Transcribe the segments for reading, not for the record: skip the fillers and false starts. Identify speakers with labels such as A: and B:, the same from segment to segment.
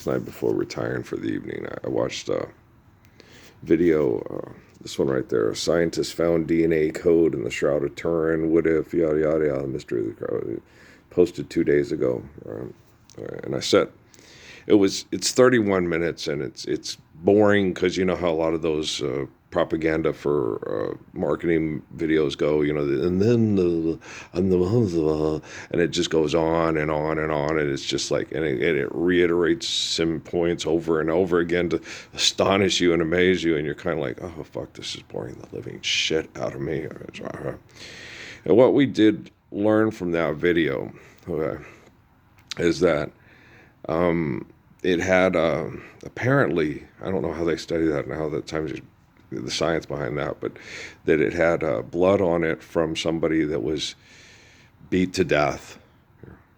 A: last night before retiring for the evening. I watched a video, this one right there. Scientists found DNA code in the Shroud of Turin. What if, yada, yada, yada, the mystery of the crowd. Posted 2 days ago. And I said, it's 31 minutes, and it's boring because you know how a lot of those propaganda for marketing videos go, and it just goes on and on and on, and it's just like, and it reiterates some points over and over again to astonish you and amaze you, and you're kind of like, oh fuck, this is boring the living shit out of me. And what we did learn from that video, is that it had apparently, I don't know how they study that and how the times the science behind that, but that it had blood on it from somebody that was beat to death,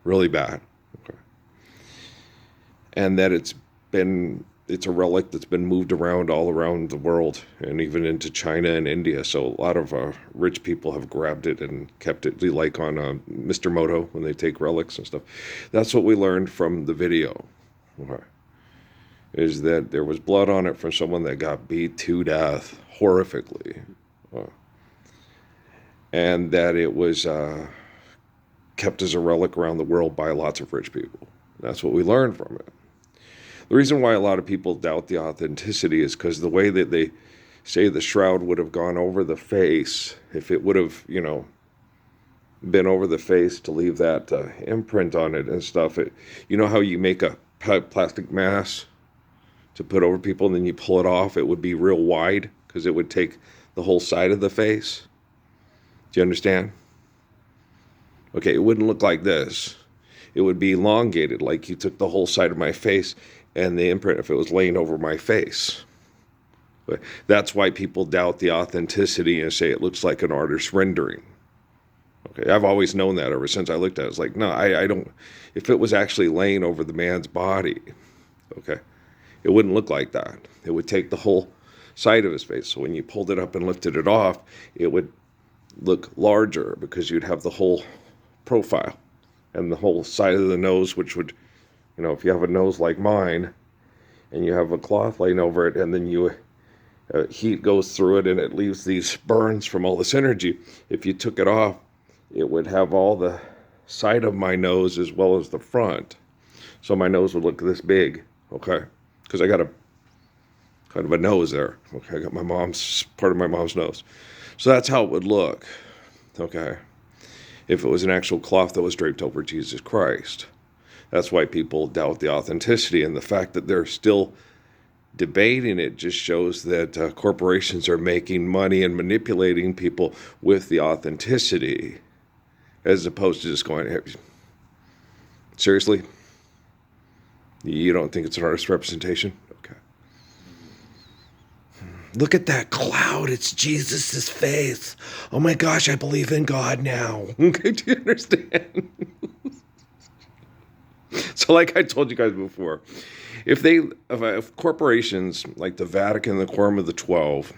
A: really bad. Okay. And that it's a relic that's been moved around all around the world and even into China and India. So a lot of rich people have grabbed it and kept it, like on Mr. Moto when they take relics and stuff. That's what we learned from the video. Okay. Is that there was blood on it from someone that got beat to death horrifically. And that it was kept as a relic around the world by lots of rich people. That's what we learned from it. The reason why a lot of people doubt the authenticity is because the way that they say the shroud would have gone over the face, if it would have, been over the face to leave that imprint on it and stuff. You know how you make a plastic mask to put over people and then you pull it off? It would be real wide because it would take the whole side of the face. Do you understand? Okay, it wouldn't look like this. It would be elongated, like you took the whole side of my face and the imprint if it was laying over my face. But that's why people doubt the authenticity and say it looks like an artist's rendering. Okay, I've always known that ever since I looked at it. It's like, no, I don't. If it was actually laying over the man's body, okay, it wouldn't look like that. It would take the whole side of his face. So when you pulled it up and lifted it off, it would look larger because you'd have the whole profile and the whole side of the nose, which would, if you have a nose like mine and you have a cloth laying over it and then heat goes through it and it leaves these burns from all this energy. If you took it off, it would have all the side of my nose as well as the front. So my nose would look this big, okay? Because I got a kind of a nose there. Okay, I got part of my mom's nose. So that's how it would look, okay? If it was an actual cloth that was draped over Jesus Christ. That's why people doubt the authenticity, and the fact that they're still debating it just shows that corporations are making money and manipulating people with the authenticity, as opposed to just going, hey, seriously? You don't think it's an artist representation? Okay. Look at that cloud. It's Jesus' face. Oh my gosh, I believe in God now. Okay, do you understand? So like I told you guys before, if corporations like the Vatican, the Quorum of the 12,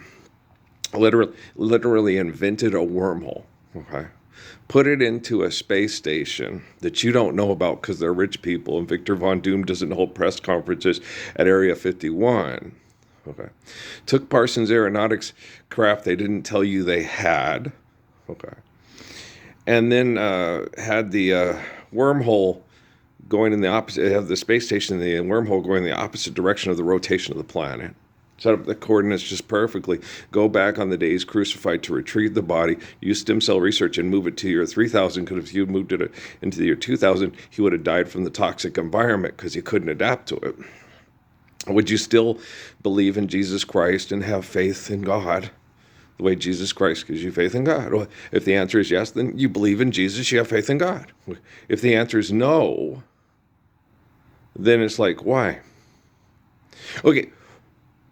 A: literally invented a wormhole, okay, put it into a space station that you don't know about because they're rich people, and Victor Von Doom doesn't hold press conferences at Area 51, okay, took Parsons Aeronautics craft they didn't tell you they had, okay, and then had the wormhole going in the opposite, have the space station and the wormhole going in the opposite direction of the rotation of the planet. Set up the coordinates just perfectly. Go back on the days crucified to retrieve the body, use stem cell research and move it to year 3000, because if you moved it into the year 2000, he would have died from the toxic environment because he couldn't adapt to it. Would you still believe in Jesus Christ and have faith in God the way Jesus Christ gives you faith in God? Well, if the answer is yes, then you believe in Jesus, you have faith in God. If the answer is no, then it's like, why? Okay,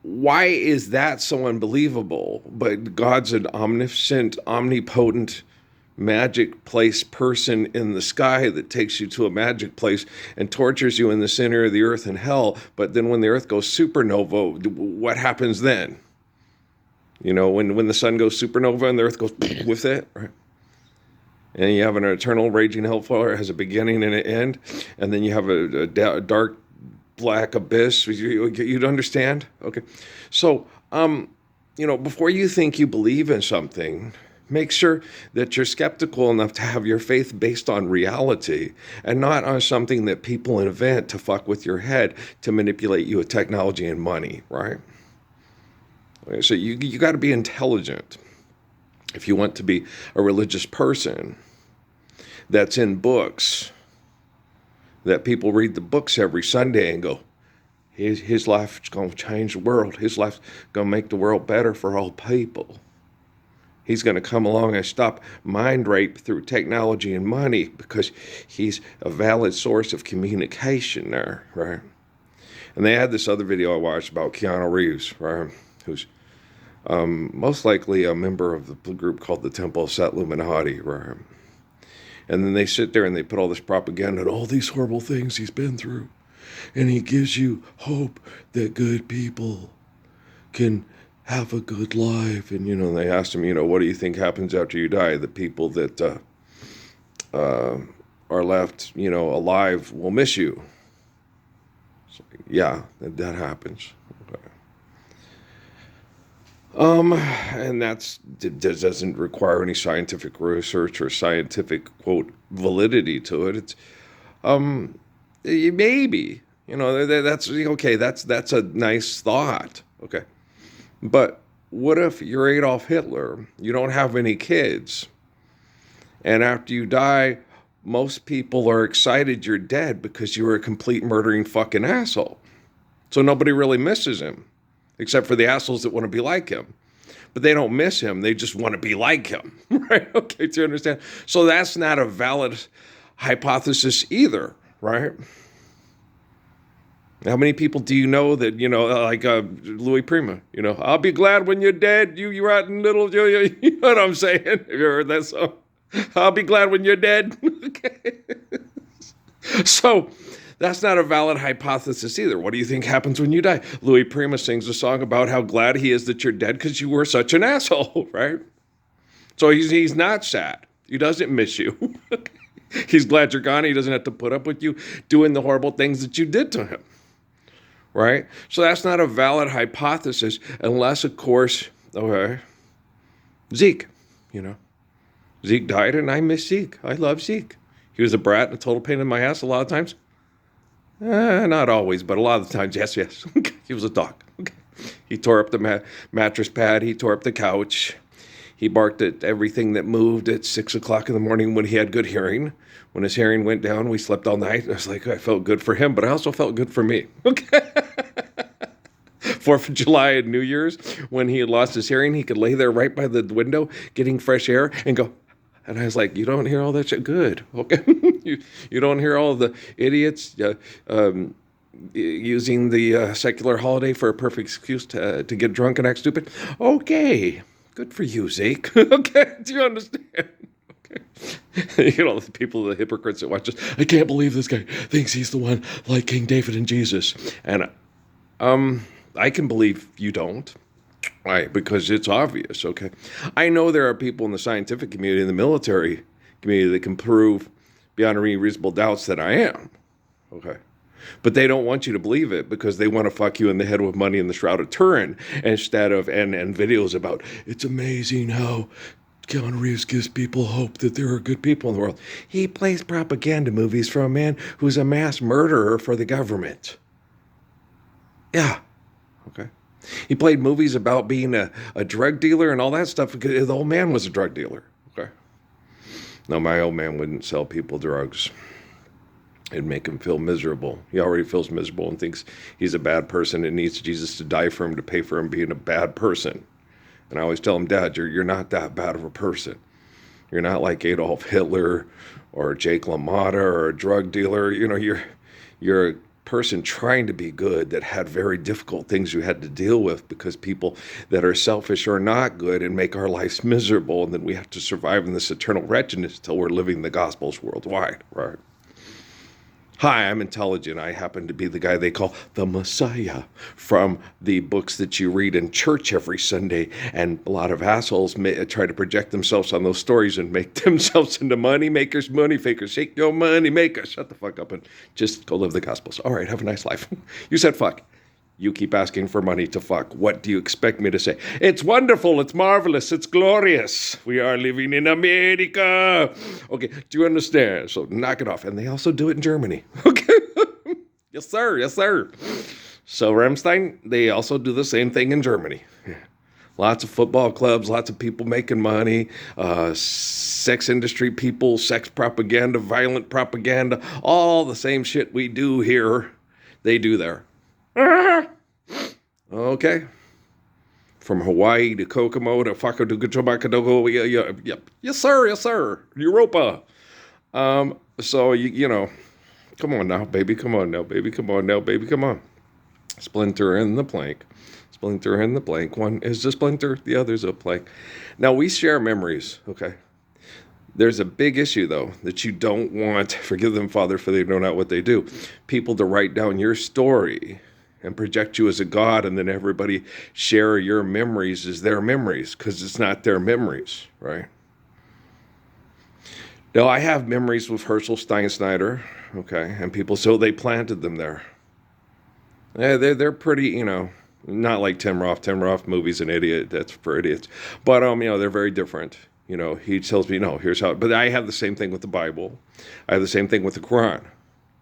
A: why is that so unbelievable? But God's an omniscient, omnipotent, magic place person in the sky that takes you to a magic place and tortures you in the center of the earth and hell. But then when the earth goes supernova, what happens then? When the sun goes supernova and the earth goes with it, right? And you have an eternal raging hellfire. It has a beginning and an end. And then you have a dark black abyss. You'd understand? Okay. So, before you think you believe in something, make sure that you're skeptical enough to have your faith based on reality and not on something that people invent to fuck with your head to manipulate you with technology and money, right? So you got to be intelligent if you want to be a religious person that's in books, that people read the books every Sunday and go, his life's going to change the world. His life's going to make the world better for all people. He's going to come along and stop mind rape through technology and money because he's a valid source of communication there, right? And they had this other video I watched about Keanu Reeves, right, who's most likely a member of the group called the Temple of Set Illuminati, right? And then they sit there and they put all this propaganda and all these horrible things he's been through. And he gives you hope that good people can have a good life. And, they asked him, what do you think happens after you die? The people that are left, alive will miss you. So, yeah, that happens. And that doesn't require any scientific research or scientific, quote, validity to it. It's, maybe, that's okay. That's a nice thought. Okay. But what if you're Adolf Hitler? You don't have any kids. And after you die, most people are excited you're dead because you were a complete murdering fucking asshole. So nobody really misses him. Except for the assholes that want to be like him. But they don't miss him. They just want to be like him. Right? Okay, do you understand? So that's not a valid hypothesis either, right? How many people do you know that, like Louis Prima, I'll be glad when you're dead, you rotten little, you know what I'm saying? Have you heard that song? I'll be glad when you're dead. Okay. So that's not a valid hypothesis either. What do you think happens when you die? Louis Prima sings a song about how glad he is that you're dead because you were such an asshole, right? So he's not sad. He doesn't miss you. He's glad you're gone. He doesn't have to put up with you doing the horrible things that you did to him, right? So that's not a valid hypothesis unless, of course, okay, Zeke, Zeke died and I miss Zeke. I love Zeke. He was a brat and a total pain in my ass a lot of times. Not always, but a lot of the times, yes. He was a dog. Okay. He tore up the mattress pad. He tore up the couch. He barked at everything that moved at 6 o'clock in the morning when he had good hearing. When his hearing went down, we slept all night. I was like, I felt good for him, but I also felt good for me. Okay. 4th of July and New Year's, when he had lost his hearing, he could lay there right by the window getting fresh air and go, and I was like, you don't hear all that shit? Good. Okay. you don't hear all the idiots using the secular holiday for a perfect excuse to get drunk and act stupid? Okay. Good for you, Zeke. Okay. Do you understand? Okay. The people, the hypocrites that watch this, I can't believe this guy thinks he's the one like King David and Jesus. And I can believe you don't. Right, because it's obvious, okay? I know there are people in the scientific community, in the military community, that can prove beyond any reasonable doubts that I am, okay? But they don't want you to believe it because they want to fuck you in the head with money in the Shroud of Turin instead of, and videos about, it's amazing how Keanu Reeves gives people hope that there are good people in the world. He plays propaganda movies for a man who's a mass murderer for the government. Yeah, okay. He played movies about being a drug dealer and all that stuff because the old man was a drug dealer. Okay. No, my old man wouldn't sell people drugs. It'd make him feel miserable. He already feels miserable and thinks he's a bad person and needs Jesus to die for him to pay for him being a bad person. And I always tell him, Dad, you're not that bad of a person. You're not like Adolf Hitler or Jake LaMotta or a drug dealer. You're a person trying to be good that had very difficult things you had to deal with because people that are selfish are not good and make our lives miserable, and then we have to survive in this eternal wretchedness until we're living the gospels worldwide, right? Hi, I'm intelligent. I happen to be the guy they call the Messiah from the books that you read in church every Sunday. And a lot of assholes try to project themselves on those stories and make themselves into money makers, money fakers. Shake your money maker. Shut the fuck up and just go live the Gospels. All right, have a nice life. You said fuck. You keep asking for money to fuck. What do you expect me to say? It's wonderful. It's marvelous. It's glorious. We are living in America. Okay, do you understand? So knock it off. And they also do it in Germany. Okay. Yes, sir. Yes, sir. So Rammstein, they also do the same thing in Germany. Lots of football clubs, lots of people making money, sex industry people, sex propaganda, violent propaganda, all the same shit we do here, they do there. Okay. From Hawaii to Kokomo to Whakadogo, yep. Yes, sir. Yes, sir. Europa. So, you know, come on now, baby. Come on now, baby. Come on now, baby. Come on. Splinter in the plank. Splinter in the blank. One is a splinter. The other's a plank. Now, we share memories, okay? There's a big issue, though, that you don't want, forgive them, Father, for they know not what they do, people to write down your story and project you as a god, and then everybody share your memories as their memories, because it's not their memories, right? Now, I have memories with Herschel Steinsnyder, okay, and people, so they planted them there. Yeah, they're pretty, you know, not like Tim Roth. Tim Roth movie's an idiot. That's for idiots. But, you know, they're very different. You know, he tells me, no, here's how. But I have the same thing with the Bible. I have the same thing with the Quran.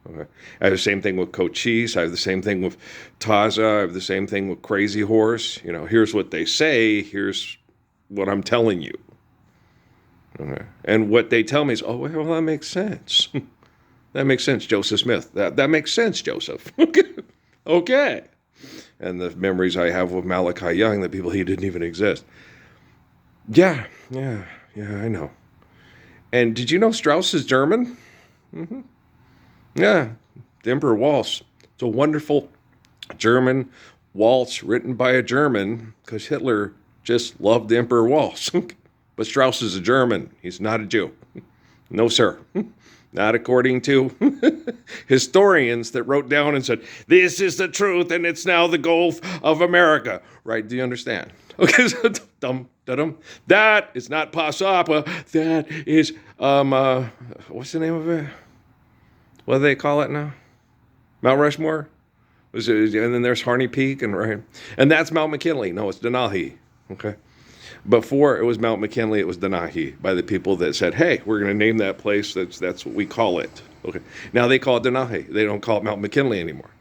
A: Okay. I have the same thing with Cochise. I have the same thing with Taza. I have the same thing with Crazy Horse. You know, here's what they say. Here's what I'm telling you. Okay. And what they tell me is, oh, well, that makes sense. That makes sense, Joseph Smith. That makes sense, Joseph. Okay. And the memories I have with Malachi Young, the people he didn't even exist. Yeah, I know. And did you know Strauss is German? Mm-hmm. Yeah, the Emperor Waltz. It's a wonderful German waltz written by a German because Hitler just loved the Emperor Waltz. But Strauss is a German. He's not a Jew. No, sir. Not according to historians that wrote down and said, this is the truth and it's now the Gulf of America. Right? Do you understand? Okay, so that is not Pasapa. That is, what's the name of it? What do they call it now? Mount Rushmore? And then there's Harney Peak, and that's Mount McKinley. No, it's Denali. Okay. Before it was Mount McKinley, it was Denali by the people that said, hey, we're going to name that place. That's what we call it. Okay. Now they call it Denali. They don't call it Mount McKinley anymore.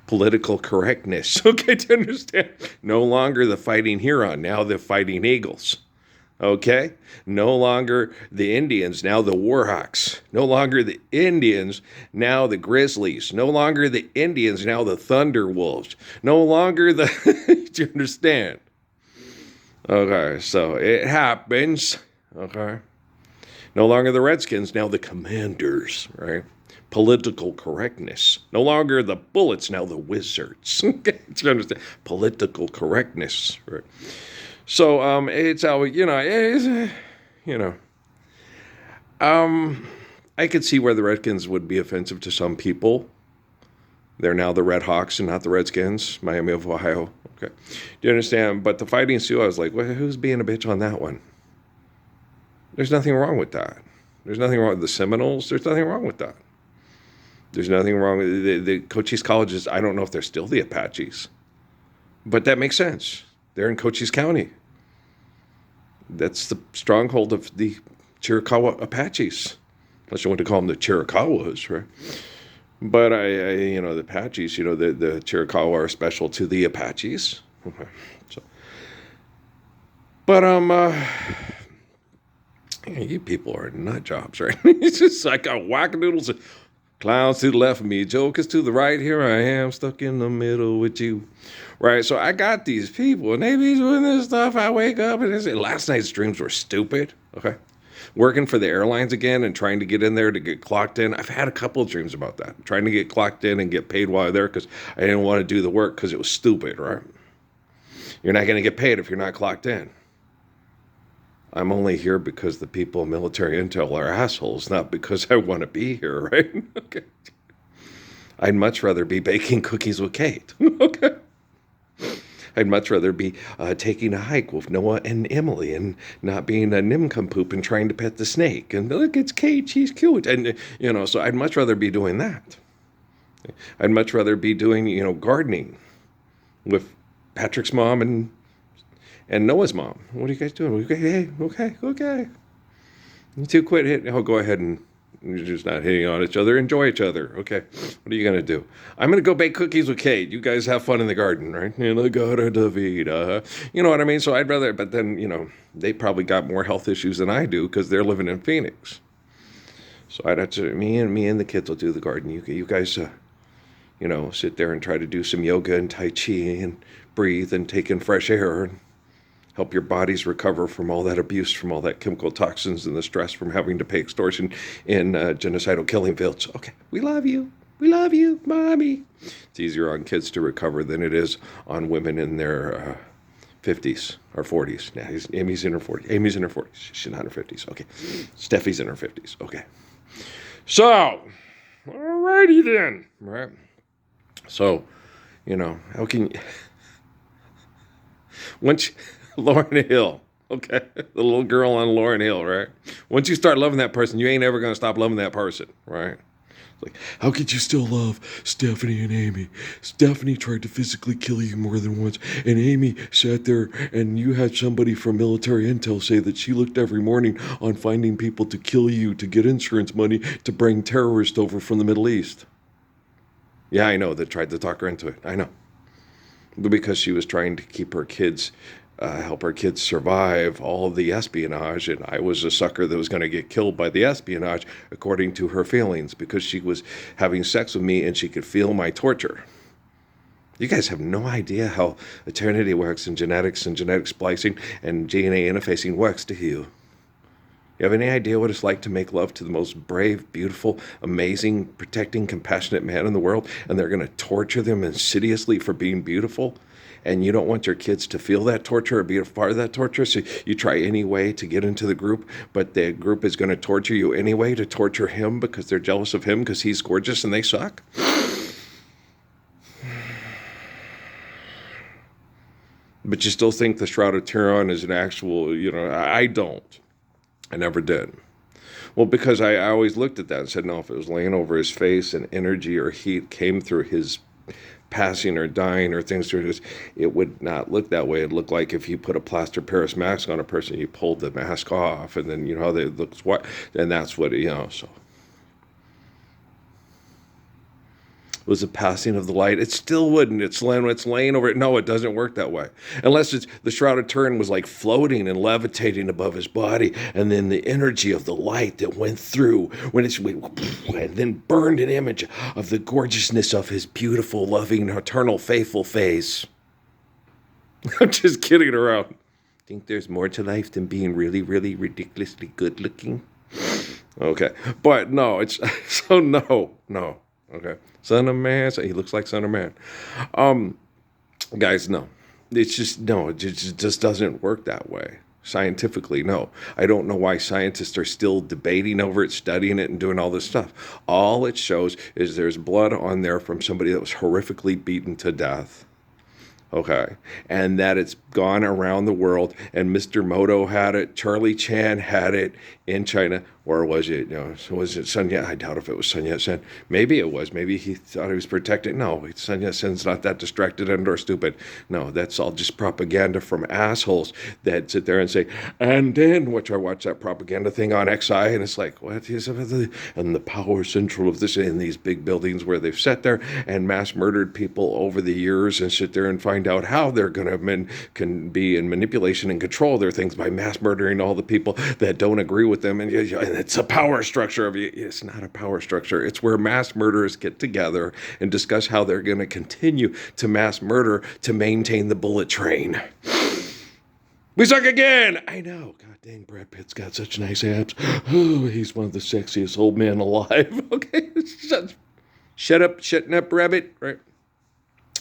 A: Political correctness. Okay, to understand. No longer the Fighting Huron. Now the Fighting Eagles. Okay? No longer the Indians, now the Warhawks. No longer the Indians, now the Grizzlies. No longer the Indians, now the Thunderwolves. No longer the... Do you understand? Okay, so it happens. Okay? No longer the Redskins, now the Commanders, right? Political correctness. No longer the Bullets, now the Wizards. Okay? Do you understand? Political correctness, right? So it's how, I could see where the Redskins would be offensive to some people. They're now the Red Hawks and not the Redskins, Miami of Ohio. Okay. Do you understand? But the Fighting Sioux, I was like, well, who's being a bitch on that one? There's nothing wrong with that. There's nothing wrong with the Seminoles. There's nothing wrong with that. There's nothing wrong with the Cochise colleges. I don't know if they're still the Apaches. But that makes sense. They're in Cochise County. That's the stronghold of the Chiricahua Apaches. Unless you want to call them the Chiricahuas, right? But the Apaches, the Chiricahua are special to the Apaches. Okay. So, but you people are nut jobs, right? It's just like a wackadoodles. Clowns to the left of me, jokers to the right. Here I am, stuck in the middle with you. Right, so I got these people, and they be doing this stuff. I wake up, and last night's dreams were stupid, okay? Working for the airlines again and trying to get in there to get clocked in. I've had a couple of dreams about that. Trying to get clocked in and get paid while I'm there because I didn't want to do the work because it was stupid, right? You're not going to get paid if you're not clocked in. I'm only here because the people in military intel are assholes, not because I want to be here, right? Okay. I'd much rather be baking cookies with Kate. Okay. I'd much rather be taking a hike with Noah and Emily and not being a nincompoop and trying to pet the snake. And look, it's Kate, she's cute. And, so I'd much rather be doing that. I'd much rather be doing, gardening with Patrick's mom and Noah's mom. What are you guys doing? Okay. You two quit hitting. Oh, go ahead and you're just not hitting on each other. Enjoy each other. Okay. What are you going to do? I'm going to go bake cookies with Kate. You guys have fun in the garden, right? In the Gata Davida. You know what I mean? So I'd rather, but then, they probably got more health issues than I do because they're living in Phoenix. So I'd have to, me and the kids will do the garden. You guys, sit there and try to do some yoga and Tai Chi and breathe and take in fresh air and help your bodies recover from all that abuse, from all that chemical toxins and the stress from having to pay extortion in genocidal killing fields. Okay, we love you. We love you, Mommy. It's easier on kids to recover than it is on women in their 50s or 40s. Now, Amy's in her 40s. Amy's in her 40s. She's not in her 50s. Okay. Steffi's in her 50s. Okay. So, alrighty then. Right. So, how can you... Once... Lauryn Hill, okay? The little girl on Lauryn Hill, right? Once you start loving that person, you ain't ever going to stop loving that person, right? Like, how could you still love Stephanie and Amy? Stephanie tried to physically kill you more than once, and Amy sat there, and you had somebody from military intel say that she looked every morning on finding people to kill you to get insurance money to bring terrorists over from the Middle East. Yeah, I know, they tried to talk her into it. I know. But because she was trying to keep her kids... help her kids survive all of the espionage, and I was a sucker that was going to get killed by the espionage, according to her feelings, because she was having sex with me and she could feel my torture. You guys have no idea how eternity works and genetic splicing and DNA interfacing works, do you? You have any idea what it's like to make love to the most brave, beautiful, amazing, protecting, compassionate man in the world, and they're going to torture them insidiously for being beautiful? And you don't want your kids to feel that torture or be a part of that torture, so you try any way to get into the group, but the group is going to torture you anyway to torture him because they're jealous of him because he's gorgeous and they suck? But you still think the Shroud of Turin is an actual, I don't. I never did. Well, because I always looked at that and said, no, if it was laying over his face and energy or heat came through his passing or dying or things through this, it would not look that way. It'd look like if you put a plaster Paris mask on a person, you pulled the mask off, and then how they looks what, and that's what so. Was a passing of the light. It still wouldn't. It's laying over it. No, it doesn't work that way. Unless it's the Shroud of Turin was like floating and levitating above his body, and then the energy of the light that went through and then burned an image of the gorgeousness of his beautiful, loving, eternal, faithful face. I'm just kidding around. Think there's more to life than being really, really ridiculously good looking? Okay. But no, it's so no. Okay. Son of Man. So he looks like Son of Man. Guys, no. It's just, no, it just doesn't work that way. Scientifically, no. I don't know why scientists are still debating over it, studying it, and doing all this stuff. All it shows is there's blood on there from somebody that was horrifically beaten to death. Okay. And that it's gone around the world, and Mr. Moto had it, Charlie Chan had it in China, or was it, was it Sun Yat? I doubt if it was Sun Yat-sen. Maybe it was. Maybe he thought he was protected. No, Sun Yat-sen's not that distracted and/or stupid. No, that's all just propaganda from assholes that sit there and say, and then, which I watch that propaganda thing on XI, and it's like, what is it? And the power central of this in these big buildings where they've sat there and mass murdered people over the years and sit there and find out how they're going to can be in manipulation and control their things by mass murdering all the people that don't agree with them. And it's a power structure of it. It's not a power structure. It's where mass murderers get together and discuss how they're going to continue to mass murder to maintain the bullet train. We suck again. I know. God dang, Brad Pitt's got such nice abs. Oh, he's one of the sexiest old men alive. Okay. Shut up, rabbit. Right.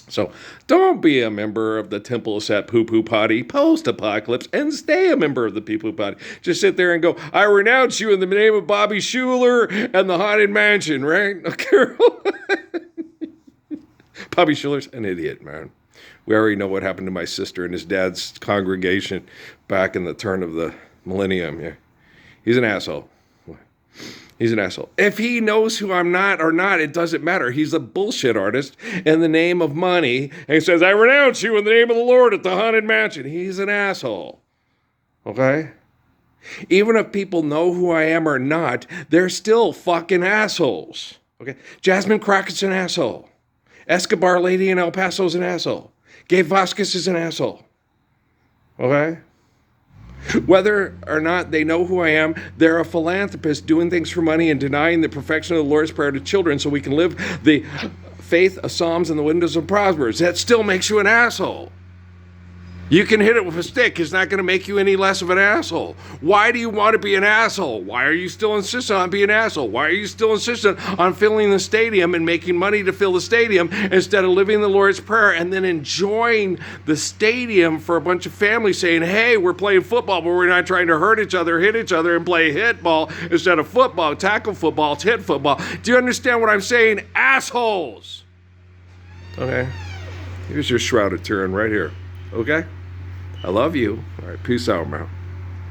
A: So don't be a member of the Temple of Sat Poo Poo Potty post-apocalypse and stay a member of the Poo Poo Potty. Just sit there and go, I renounce you in the name of Bobby Schuller and the Haunted Mansion, right? Okay. Bobby Schiller's an idiot, man. We already know what happened to my sister and his dad's congregation back in the turn of the millennium. Yeah. He's an asshole. He's an asshole. If he knows who I'm not or not, it doesn't matter. He's a bullshit artist in the name of money. And he says, I renounce you in the name of the Lord at the haunted mansion. He's an asshole. Okay? Even if people know who I am or not, they're still fucking assholes. Okay? Jasmine Crockett's an asshole. Escobar lady in El Paso's an asshole. Gabe Vasquez is an asshole. Okay? Whether or not they know who I am, they're a philanthropist doing things for money and denying the perfection of the Lord's Prayer to children so we can live the faith of Psalms in the windows of Proverbs. That still makes you an asshole. You can hit it with a stick. It's not going to make you any less of an asshole. Why do you want to be an asshole? Why are you still insistent on being an asshole? Why are you still insistent on filling the stadium and making money to fill the stadium instead of living the Lord's Prayer and then enjoying the stadium for a bunch of families saying, hey, we're playing football, but we're not trying to hurt each other, hit each other, and play hit ball instead of football, tackle football, it's hit football. Do you understand what I'm saying? Assholes. Okay. Here's your Shroud of Turin right here. Okay? I love you. All right, peace out, man.